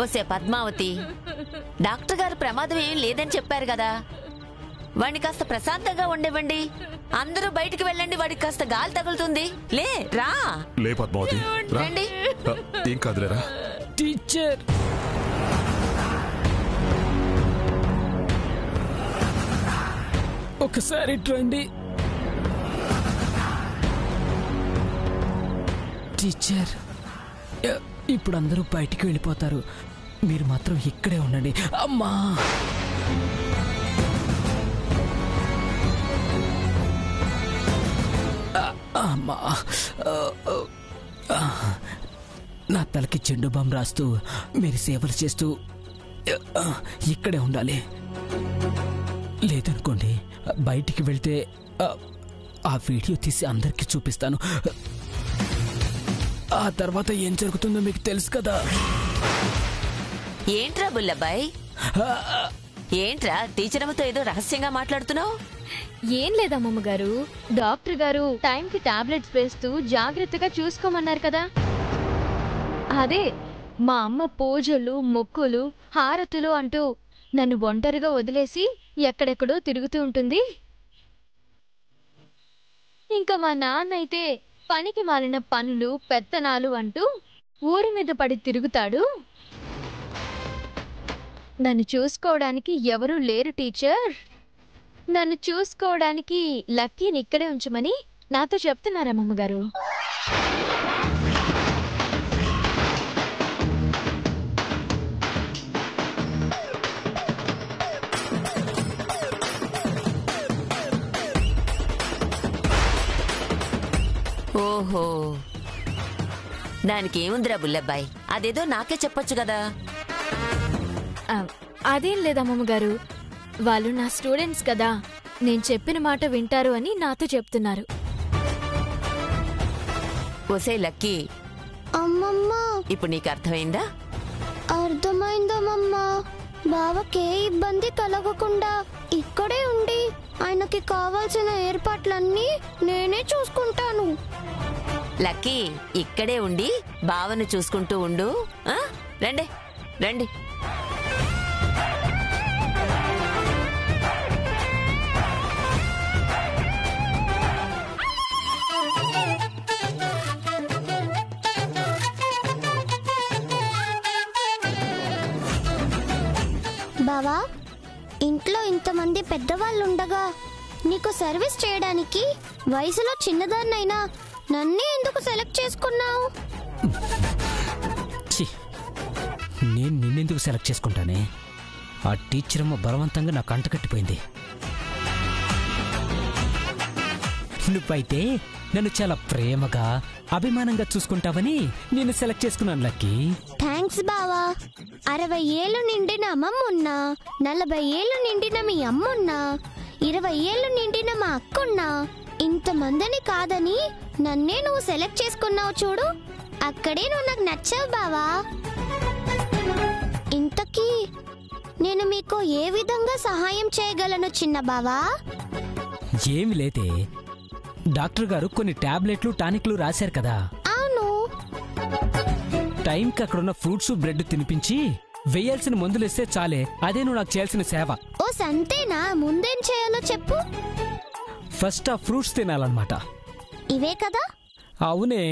ఓసే పద్మావతి, డాక్టర్ గారు ప్రమాదం ఏం లేదని చెప్పారు కదా, వాడిని కాస్త ప్రశాంతంగా ఉండేవండి. అందరూ బయటికి వెళ్ళండి, వాడికి కాస్త గాలి తగులుతుంది. లే రా. లే పద్మావతి, రండి. ఏం కాదులేరా. టీచర్, ఒకసారి రండి. టీచర్, ఇప్పుడు అందరూ బయటికి వెళ్ళిపోతారు, మీరు మాత్రం ఇక్కడే ఉండండి. అమ్మా, అమ్మా, నా తలకి చెండు బాంబు రాస్తూ మీరు సేవలు చేస్తూ ఇక్కడే ఉండాలి. లేదనుకోండి, బయటికి వెళ్తే ఆ వీడియో తీసి అందరికీ చూపిస్తాను. ఆ తర్వాత ఏం జరుగుతుందో మీకు తెలుసు కదా. ఏంట్రా బుల్లబ్బాయ్, ఏంట్రా టీచర్ అమ్మతో ఏదో రహస్యంగా మాట్లాడుతున్నావు? ఏం లేదమ్మమ్మ గారు, డాక్టర్ గారు టైంకి టాబ్లెట్స్ వేస్తూ జాగ్రత్తగా చూసుకోమన్నారు కదా. అదే మా అమ్మ పూజలు, మొక్కులు, హారతులు అంటూ నన్ను ఒంటరిగా వదిలేసి ఎక్కడెక్కడో తిరుగుతూ ఉంటుంది. ఇంకా మా నాన్న అయితే పనికి మాలిన పనులు, పెత్తనాలు అంటూ ఊరి మీద పడి తిరుగుతాడు. నన్ను చూసుకోవడానికి ఎవరూ లేరు టీచర్. నన్ను చూసుకోవడానికి లక్కీని ఇక్కడే ఉంచమని నాతో చెప్తున్నారమ్మమ్మ గారు. ఓహో, దానికి ఏముందిరా బుల్లబ్బాయ్, అదేదో నాకే చెప్పొచ్చు కదా. అదేం లేదమ్మమ్మ గారు, వాళ్ళు నా స్టూడెంట్స్ కదా, నేను చెప్పిన మాట వింటారు అని నాతో చెప్తున్నారు. ఓసే లక్కీ, అమ్మమ్మ, ఇప్పుడు నీకు అర్థమైందా? అర్థమైందమ్మమ్మ. బావకే ఇబ్బంది కలగకుండా ఇక్కడే ఉండి ఆయనకి కావాల్సిన ఏర్పాట్లన్నీ నేనే చూసుకుంటాను. లక్కీ, ఇక్కడే ఉండి బావను చూసుకుంటూ ఉండు. రండి రండి. బావా, ఇంట్లో ఇంతమంది పెద్దవాళ్ళుండగా నీకు సర్వీస్ చేయడానికి వయసులో చిన్నదాన్నైనా నన్నే ఎందుకు సెలెక్ట్ చేసుకున్నావు? నేను నిన్నెందుకు సెలెక్ట్ చేసుకుంటానే? ఆ టీచర్ అమ్మ బలవంతంగా నాకు అంటకట్టిపోయింది. నువ్వైతే నన్ను చాలా ప్రేమగా, అభిమానంగా చూసుకుంటావని నేను సెలెక్ట్ చేసుకున్నాను లక్కీ. థ్యాంక్స్ బావా. 60 ఏళ్ళు నిండిన అమ్మమ్మున్నా, 40 ఏళ్ళు నిండిన మీ అమ్మున్నా, 20 ఏళ్ళు నిండిన మా అక్కున్నా, ఇంతమందిని కాదని నన్నే నువ్వు సెలెక్ట్ చేసుకున్నావు చూడు. అక్కడే నువ్వు నాకు నచ్చావు బావా. ఇంతకీ నేను మీకు ఏ విధంగా సహాయం చేయగలను చిన్న బావా? ఏమి లేదే, డాక్టర్ గారు కొన్ని టాబ్లెట్లు, టానిక్లు రాశారు కదా. అవును. టైంకి అక్కడున్న ఫ్రూట్స్, బ్రెడ్ తినిపించి వేయాల్సిన మందులేస్తే చాలే. అదే నువ్వు నాకు చేయాల్సిన సేవ. ఓ సంతేనా? ముందేం చేయాలో చెప్పు. ఫస్ట్ ఆ ఫ్రూట్స్ తినాలన్నమాట. ఇవే కదా? అవునే.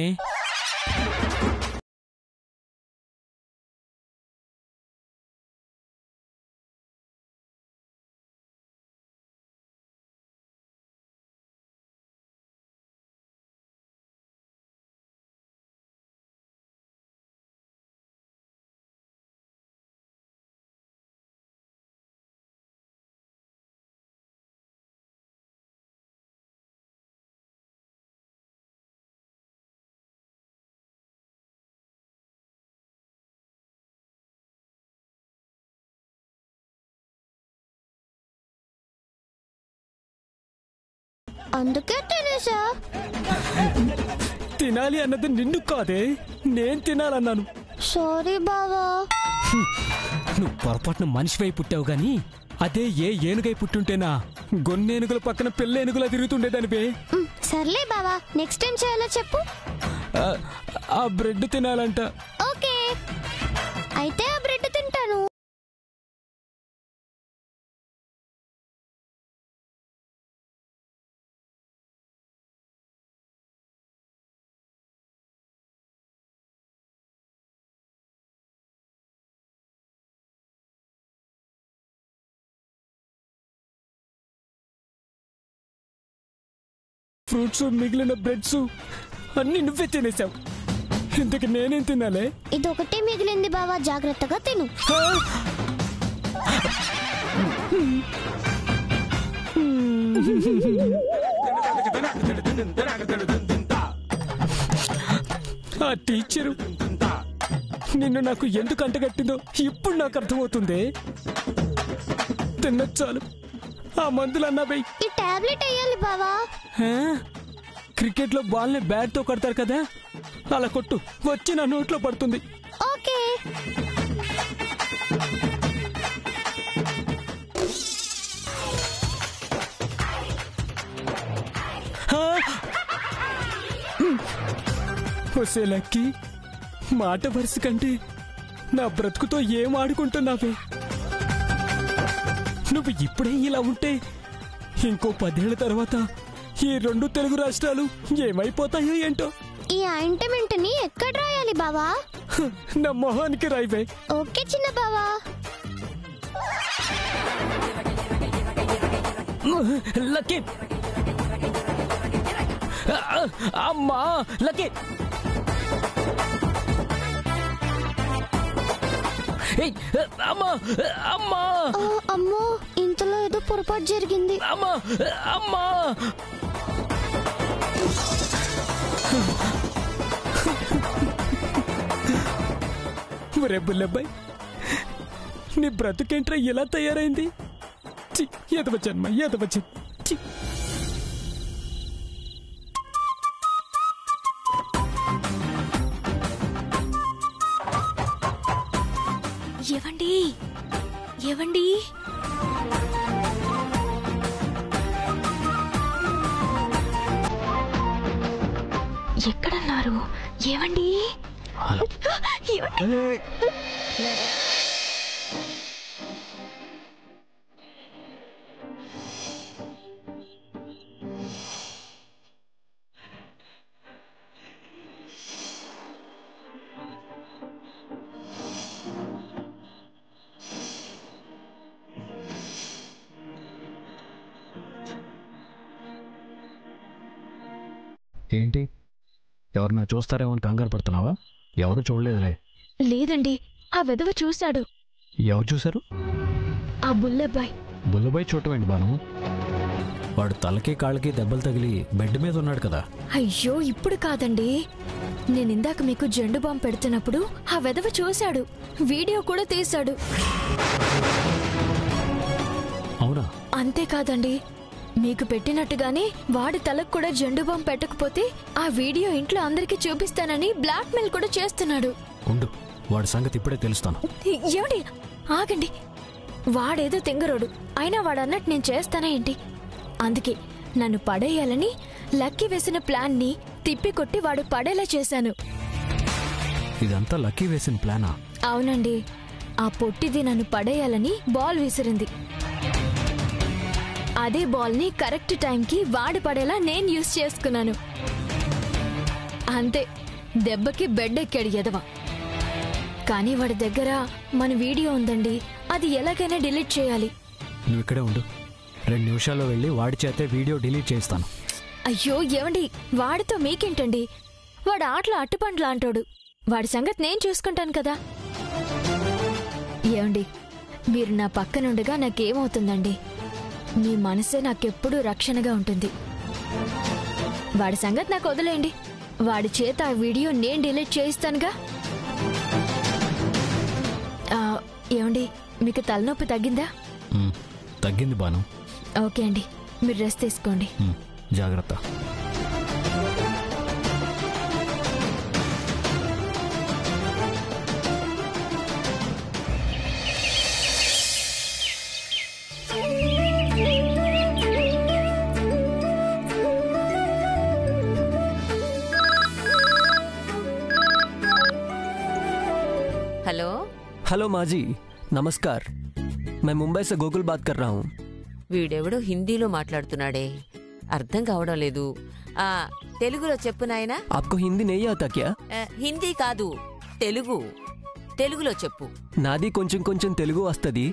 అందుకే తినేసా. తినాలి అన్నది నిన్ను కాదే, నేను తినాలన్నాను. సారీ బావా. నువ్వు పొరపాటున మనిషివై పుట్టావు గాని అదే ఏ ఏనుగై పుట్టుంటేనా గొన్నేనుగుల పక్కన పెళ్ళేనుగులా తిరుగుతుండేదానివే. సర్లే బావా, నెక్స్ట్ ఏం చేయాలో చెప్పు. ఆ బ్రెడ్ తినాలంట. ఓకే, అయితే ఆ బ్రెడ్ ఫ్రూట్స్ మిగిలిన బ్రెడ్స్ అన్ని నువ్వే తినేసావు. ఇంతకు నేనేం తినాలే? ఇది ఒకటే మిగిలింది బావా, జాగ్రత్తగా తిను. ఆ టీచరు నిన్ను నాకు ఎందుకు అంటగట్టిందో ఇప్పుడు నాకు అర్థమవుతుంది. తిన్నచ్చాలు, ఆ మందులు అన్నా వెయ్యి. ఈ టాబ్లెట్ వేయాలి బావా. క్రికెట్ లో బాల్ ని బ్యాట్ తో కొడతారు కదా, అలా కొట్టు, వచ్చి నా నోట్లో పడుతుంది. ఓకే. వసే లక్కీ, మాట వరుస కంటే నా బ్రతుకుతో ఏం ఆడుకుంటున్నావే? నువ్వు ఇప్పుడే ఇలా ఉంటే ఇంకో 10 ఏళ్ల తర్వాత ఈ 2 తెలుగు రాష్ట్రాలు ఏమైపోతాయో ఏంటో. ఈ ఆయింట్మెంట్ ని ఎక్కడ రాయాలి బావా? నా మొహానికి రాయివే. ఓకే చిన్న బావా. లక్కీ, అమ్మా లక్కీ, అమ్మా అమ్మా అమ్మో, ఇంతలో ఏదో పొరపాటు జరిగింది. అమ్మా అమ్మా. ఒరే బుల్లబ్బాయి, నీ బ్రతుకేంట్రా ఇలా తయారైంది? ఎదవ జన్మ, ఎదవ జన్మ. ఏవండి ఏవండి, ఎక్కడన్నారు? ఏవండి ఏవండి? ఏంటి, ఎవరన్నా చూస్తారేమో అని కంగారు పడుతున్నావా? ఎవరు చూడలేదులే. లేదండి, ఆ వెధవ చూశాడు. ఎవరు చూశారు? ఆ బుల్లబ్బాయ్. బుల్లబాయ్ చూడటమేంటి బాను? వాడు తలకి కాళ్ళకి దెబ్బలు తగిలి బెడ్ మీద ఉన్నాడు కదా. అయ్యో, ఇప్పుడు కాదండి. నేనిందాక మీకు జెండు బాంబు పెడుతున్నప్పుడు ఆ వెధవ చూశాడు, వీడియో కూడా తీశాడు. అవునా? అంతేకాదండి, మీకు పెట్టినట్టుగానే వాడి తలకు కూడా జెండు బాంబు పెట్టకపోతే ఆ వీడియో ఇంట్లో అందరికీ చూపిస్తానని బ్లాక్ మెయిల్ కూడా చేస్తున్నాడు. ఉండు, వాడి సంగతి ఇప్పుడే తెలుస్తాను. ఏమండి, ఆగండి. వాడేదో తెంగరోడు, అయినా వాడన్నట్టు నేను చేస్తానా ఏంటి? అందుకే నన్ను పడేయాలని లక్కీ వేసిన ప్లాన్ ని తిప్పికొట్టి వాడు పడేలా చేశాను. ఇదంతా లక్కీ వేసిన ప్లానా? అవునండి, ఆ పొట్టిది నన్ను పడేయాలని బాల్ విసిరింది. అదే బాల్ ని కరెక్ట్ టైంకి వాడి పడేలా నేను యూజ్ చేసుకున్నాను. అంతే, దెబ్బకి బెడ్ ఎక్కాడు ఎదవ. కానీ వాడి దగ్గర మన వీడియో ఉందండి, అది ఎలాగైనా డిలీట్ చేయాలి. నువ్వు ఇక్కడే ఉండు, 2 నిమిషాల్లో వెళ్ళి వాడి చేతే వీడియో డిలీట్ చేస్తాను. అయ్యో ఏమండి, వాడితో మీకేంటండి? వాడు ఆటలో అట్టుపండ్లా అంటాడు. వాడి సంగతి నేను చూసుకుంటాను కదా. ఏమండి, మీరు నా పక్కనుండగా నాకేమవుతుందండి? మీ మనసే నాకెప్పుడూ రక్షణగా ఉంటుంది. వాడి సంగతి నాకు వదిలేయండి. వాడి చేత ఆ వీడియో నేను డిలీట్ చేయిస్తానుగా. ఏమండి, మీకు తలనొప్పి తగ్గిందా? తగ్గింది బాను. ఓకే అండి, మీరు రెస్ట్ తీసుకోండి. జాగ్రత్త. हेलो हेलो माँ जी, नमस्कार. मैं मुंबई से गोकुल बात कर रहा हूँ. వీడెవడో హిందీలో మాట్లాడుతున్నాడే, అర్థం కావడం లేదు. ఆ తెలుగులో చెప్పు నాయనా. आपको हिंदी नहीं आता क्या? హిందీ కాదు, తెలుగు. తెలుగులో చెప్పు. నాది కొంచెం కొంచెం తెలుగు వస్తది.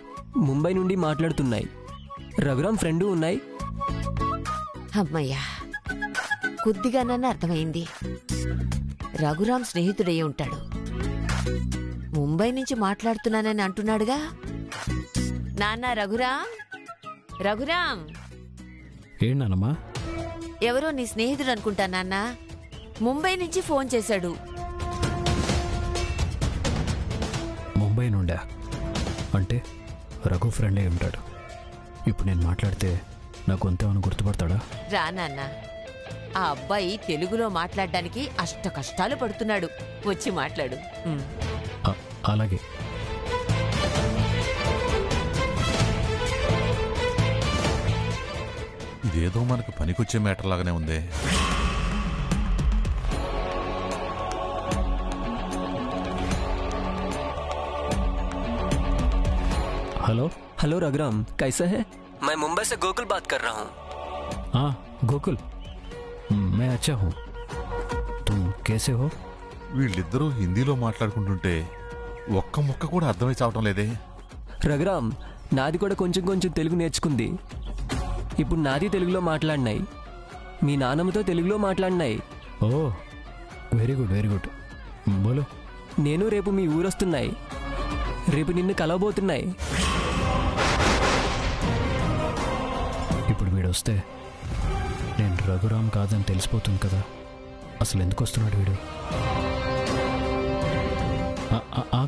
ముంబై నుండి మాట్లాడుతున్నాయి. రఘురామ్ ఫ్రెండ్ ఉన్నాయి. అమ్మయ్యా, కొద్దిగానన్నా అర్థమైంది. రఘురాం స్నేహితుడయ్యి ఉంటాడు. ముంబై నుంచి మాట్లాడుతున్నానని అంటున్నాడుగా. నాన్న రఘురాం, రఘురాం. ఏంటమ్మా? ఎవరో నీ స్నేహితుడు అనుకుంటా నాన్న. ముంబై నుంచి ఫోన్ చేశాడు. ముంబై నుండా? అంటే రఘు ఫ్రెండే ఉంటాడు. ఇప్పుడు నేను మాట్లాడితే నాకు కొంతేమని గుర్తుపడతాడా? రా నాన్న, ఆ అబ్బాయి తెలుగులో మాట్లాడడానికి అష్ట కష్టాలు పడుతున్నాడు. వచ్చి మాట్లాడు. అలాగే. ఇదేదో మనకు పనికొచ్చే మ్యాటర్ లాగానే ఉంది. हेलो हेलो रघुराम, कैसा है? मैं मुंबई से गोकुल बात कर रहा हूँ. हाँ गोकुल, मैं अच्छा हूँ. तुम कैसे हो? వీళ్ళిద్దరూ హిందీలో మాట్లాడుకుంటుంటే ఒక్క ముక్క కూడా అర్థమై చావటం లేదే. రఘురామ్, నాది కూడా కొంచెం కొంచెం తెలుగు నేర్చుకుంది. ఇప్పుడు నాది తెలుగులో మాట్లాడినాయి, మీ నాన్నమ్మతో తెలుగులో మాట్లాడినాయి. ఓ వెరీ గుడ్ వెరీ గుడ్. బోలో. నేను రేపు మీ ఊరొస్తున్నాయి, రేపు నిన్ను కలవబోతున్నాయి. ఇప్పుడు వీడు వస్తే నేను రఘురామ్ కాదని తెలిసిపోతుంది కదా. అసలు ఎందుకు వస్తున్నాడు వీడు?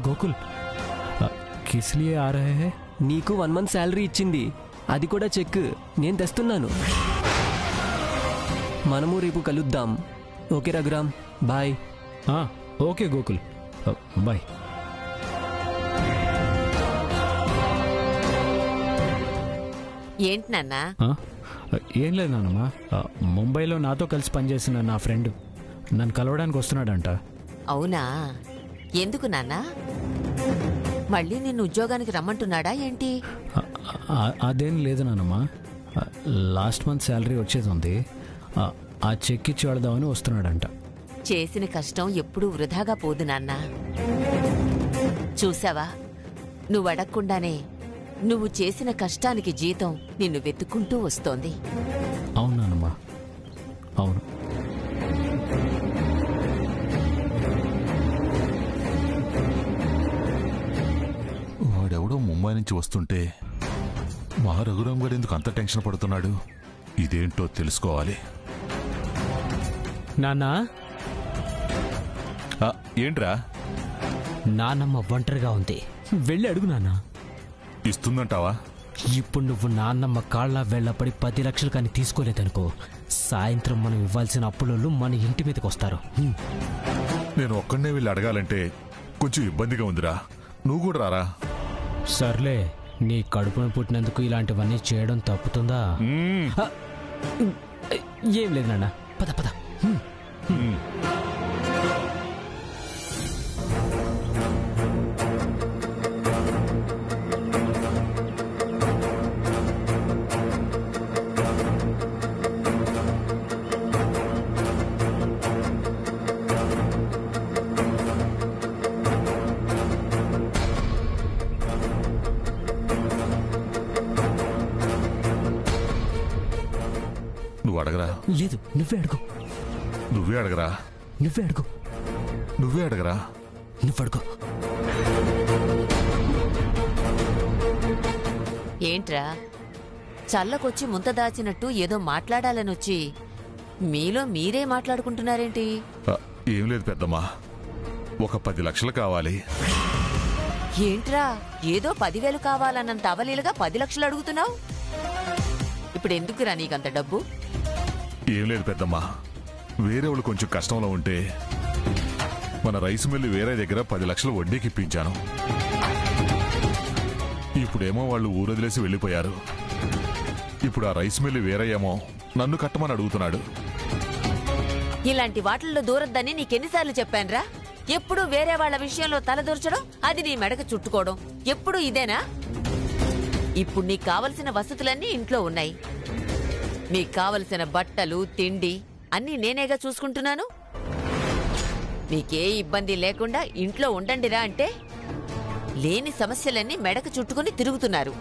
గోకుల్ కిస్లియే ఆ రహే హై? నీకు 1 month శాలరీ ఇచ్చింది, అది కూడా చెక్ నేను తెస్తున్నాను. మనము రేపు కలుద్దాం. Okay Raghuram, bye. Okay Gokul, bye. ఏంటి నాన్న? ఏం లేదు నాన్నమ్మా, ముంబైలో నాతో కలిసి పనిచేసిన నా ఫ్రెండ్ నన్ను కలవడానికి వస్తున్నాడంట. అవునా? ఎందుకు నాన్న? మళ్ళీ నిన్ను ఉద్యోగానికి రమ్మంటున్నాడా ఏంటి? అదేం లేదు నాన్నమ్మా, లాస్ట్ మంత్ శాలరీ వచ్చేది ఉంది, ఆ చెక్ ఇచ్చి వెళదామని వస్తున్నాడంట. చేసిన కష్టం ఎప్పుడూ వృధాగా పోదు నాన్న. చూసావా, నువ్వు అడగకుండానే నువ్వు చేసిన కష్టానికి జీతం నిన్ను వెతుక్కుంటూ వస్తోంది. అవును నాన్నమ్మా, అవును. వాడెవడో ముంబై నుంచి వస్తుంటే మా రఘురాం గారు ఎందుకు అంత టెన్షన్ పడుతున్నాడు? ఇదేంటో తెలుసుకోవాలి. నాన్నా, ఏంట్రా? నాన్నమ్మ ఒంటరిగా ఉంది, వెళ్ళి అడుగు నాన్న. ఇస్తుందంటావా? ఇప్పుడు నువ్వు నాన్నమ్మ కాళ్ళ వెళ్ళపడి 10 లక్షలు కానీ తీసుకోలేదనుకో, సాయంత్రం మనం ఇవ్వాల్సిన అప్పులోళ్ళు మన ఇంటి మీదకి వస్తారు. నేను ఒక్కడనే వెళ్ళి అడగాలంటే కొంచెం ఇబ్బందిగా ఉందిరా, నువ్వు కూడా రారా? సర్లే, నీ కడుపున పుట్టినందుకు ఇలాంటివన్నీ చేయడం తప్పుతుందా? ఏం లేదు నాన్న, పద పద. నువ్వు అడగరా? లేదు, నువ్వే అడుగు. నువ్వే అడగరా? నువ్వే అడుగు. నువ్వే అడగరా? నువ్వు అడుగు. ఏంట్రా, చల్లకొచ్చి ముంత దాచినట్టు ఏదో మాట్లాడాలనొచ్చి మీలో మీరే మాట్లాడుకుంటున్నారేంటి? ఏం లేదు పెద్దమ్మా, ఒక 10 లక్షలు కావాలి. ఏంట్రా, ఏదో 10,000 కావాలన్నంత అవలీలుగా 10 లక్షలు అడుగుతున్నావు? ఇప్పుడు ఎందుకురా నీకంత డబ్బు? ఏం లేదు పెద్దమ్మా, వేరే వాళ్ళు కొంచెం కష్టంలో ఉంటే మన రైస్ మిల్లు వేరే దగ్గర 10 లక్షలు వడ్డీకి ఇప్పించాను. ఇప్పుడేమో వాళ్ళు ఊరొదిలేసి వెళ్ళిపోయారు. ఇప్పుడు ఆ రైస్ మిల్లు వేరే ఏమో నన్ను కట్టమని అడుగుతున్నాడు. ఇలాంటి వాటిల్లో దూరద్దని నీకెన్నిసార్లు చెప్పానురా? ఎప్పుడు వేరే వాళ్ళ విషయంలో తలదూర్చడం, అది నీ మెడకు చుట్టుకోవడం, ఎప్పుడు ఇదేనా? ఇప్పుడు నీకు కావలసిన వసతులన్నీ ఇంట్లో ఉన్నాయి. నీకు కావలసిన బట్టలు, తిండి అన్నీ నేనేగా చూసుకుంటున్నాను. నీకే ఇబ్బంది లేకుండా ఇంట్లో ఉండండిరా అంటే లేని సమస్యలన్నీ మెడకు చుట్టుకుని తిరుగుతున్నారు.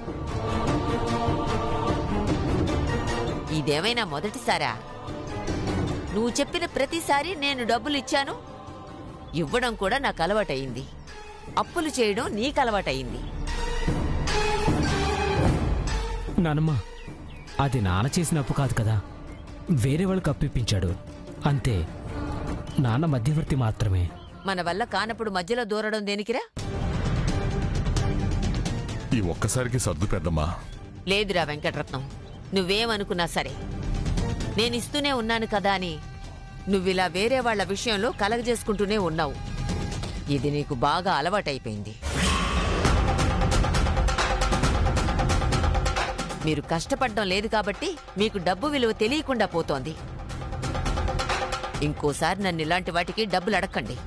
ఇదేమైనా మొదటిసారా? నువ్వు చెప్పిన ప్రతిసారి నేను డబ్బులు ఇచ్చాను, ఇవ్వడం కూడా నాకు అలవాటయింది. అప్పులు చేయడం నీకు అలవాటయింది. నానమ్మ, అది నాన్న చేసిన అప్పు కాదు కదా, వేరే వాళ్ళకి అప్పిప్పించాడు అంతే. నాన్న మధ్యవర్తి మాత్రమే. మన వల్ల కానప్పుడు మధ్యలో దూరడం దేనికిరా? ఈ ఒక్కసారికి సర్దు పెద్దమ్మా. లేదురా వెంకటరత్నం, నువ్వేమనుకున్నా సరే నేనిస్తూనే ఉన్నాను కదా అని నువ్విలా వేరే వాళ్ల విషయంలో కలగజేసుకుంటూనే ఉన్నావు. ఇది నీకు బాగా అలవాటైపోయింది. మీరు కష్టపడడం లేదు కాబట్టి మీకు డబ్బు విలువ తెలియకుండా పోతోంది. ఇంకోసారి నన్ను ఇలాంటి వాటికి డబ్బులు అడక్కండి.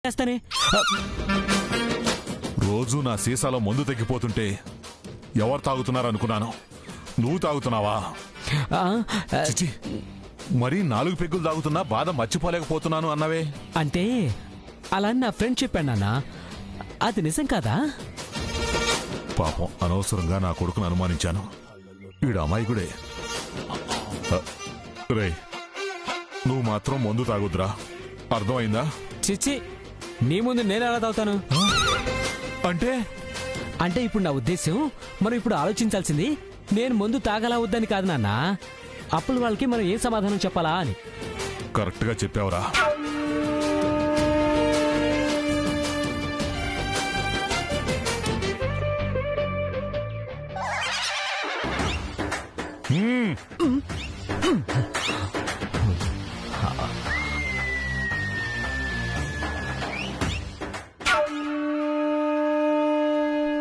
చేస్తానే. రోజు నా సీసాలో మందు తగ్గిపోతుంటే ఎవరు తాగుతున్నారనుకున్నాను. నువ్వు తాగుతున్నావా? చిచి, మరీ 4 పెగ్గులు తాగుతున్నా బాధ మర్చిపోలేకపోతున్నాను అన్నవే. అంటే అలా నా ఫ్రెండ్ చెప్పాడు నాన్న, అది నిజం కాదా? పాపం, అనవసరంగా నా కొడుకును అనుమానించాను. వీడు అమాయకుడే. రే, నువ్వు మాత్రం మందు తాగుద్రా, అర్థమైందా? చిచ్చి, నీ ముందు నేను ఎలా తాగుతాను? అంటే ఇప్పుడు నా ఉద్దేశం, మనం ఇప్పుడు ఆలోచించాల్సింది నేను ముందు తాగలా వద్దని కాదు నాన్న, అప్పుల వాళ్ళకి మనం ఏం సమాధానం చెప్పాలా అని. కరెక్ట్ గా చెప్పావురా.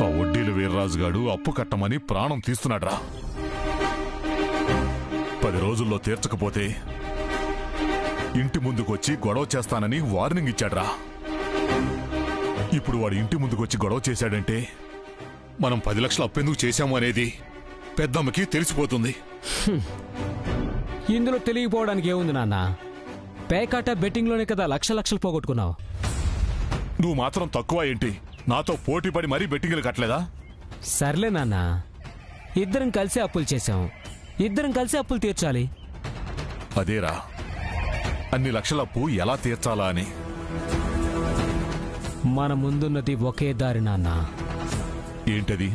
ఆ వడ్డీలు వీర్రాజుగాడు అప్పు కట్టమని ప్రాణం తీస్తున్నాడ్రా. 10 రోజుల్లో తీర్చకపోతే ఇంటి ముందుకొచ్చి గొడవ చేస్తానని వార్నింగ్ ఇచ్చాడ్రా. ఇప్పుడు వాడు ఇంటి ముందుకొచ్చి గొడవ చేశాడంటే మనం 10 లక్షలు అప్పెందుకు చేశాము అనేది పెద్దమ్మకి తెలిసిపోతుంది. ఇందులో తెలియపోవడానికి ఏముంది నాన్న? పేకాట బెట్టింగ్లోనే కదా లక్షలు పోగొట్టుకున్నావు. నువ్వు మాత్రం తక్కువ ఏంటి? నాతో పోటీ పడి మరీ బెట్టింగ్లు కట్టలేదా? సర్లే నాన్న, ఇద్దరం కలిసి అప్పులు చేశాం, ఇద్దరం కలిసి అప్పులు తీర్చాలి. అదేరా, అన్ని లక్షల అప్పు ఎలా తీర్చాలా అని. మన ముందున్నది ఒకే దారి నాన్న. ఏంటది?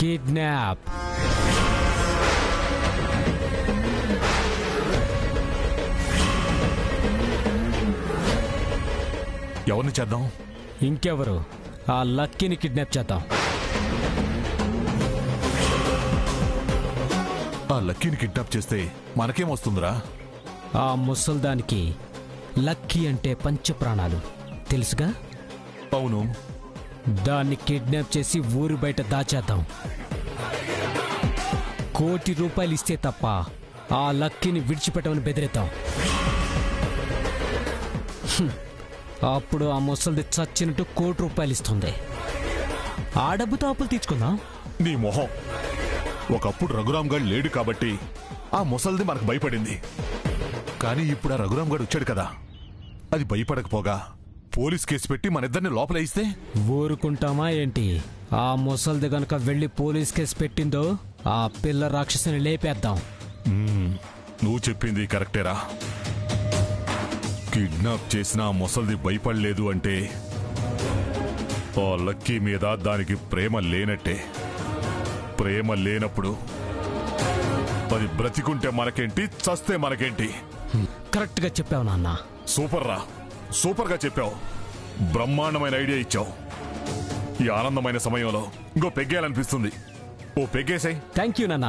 కిడ్నాప్. ఎవరిని చేద్దాం? ఇంకెవరు, ఆ లక్కీని కిడ్నాప్ చేద్దాం. ఆ లక్కీని కిడ్నాప్ చేస్తే మనకేమొస్తుందిరా? ఆ ముసల్దానికి లక్కీ అంటే పంచప్రాణాలు తెలుసుగా? అవును. దాన్ని కిడ్నాప్ చేసి ఊరు బయట దాచేద్దాం. ₹1 కోటి ఇస్తే తప్ప ఆ లక్కీని విడిచిపెట్టమని బెదిరిద్దాం. అప్పుడు ఆ ముసలిది చచ్చినట్టు ₹1 కోటి ఇస్తుంది. ఆ డబ్బుతో అప్పులు తీర్చుకుందాం. నీ మొహం. ఒకప్పుడు రఘురామ్ గడ్ లేడు కాబట్టి ఆ ముసల్ది మనకు భయపడింది. కానీ ఇప్పుడు ఆ రఘురామ్ గడ్ వచ్చాడు కదా, అది భయపడకపోగా పోలీస్ కేసు పెట్టి మనిద్దరిని లోపలేయిస్తే ఊరుకుంటామా ఏంటి? ఆ ముసలిది గనక వెళ్లి పోలీస్ కేసు పెట్టిందో ఆ పిల్ల రాక్షసుని లేపేద్దాం. నువ్వు చెప్పింది కరెక్టేరా. కిడ్నాప్ చేసిన ఆ ముసల్ది భయపడలేదు అంటే ఆ లక్కీ మీద దానికి ప్రేమ లేనట్టే. ప్రేమ లేనప్పుడు అది బ్రతికుంటే మనకేంటి, చస్తే మనకేంటి. కరెక్ట్ గా చెప్పావు నాన్న. సూపర్ రా, సూపర్ గా చెప్పావు. బ్రహ్మాండమైన ఐడియా ఇచ్చావు. ఈ ఆనందమైన సమయంలో ఇంకో పెగ్గేయాలనిపిస్తుంది. ఓ పెగ్గేసాయి. థ్యాంక్ యూ నాన్న.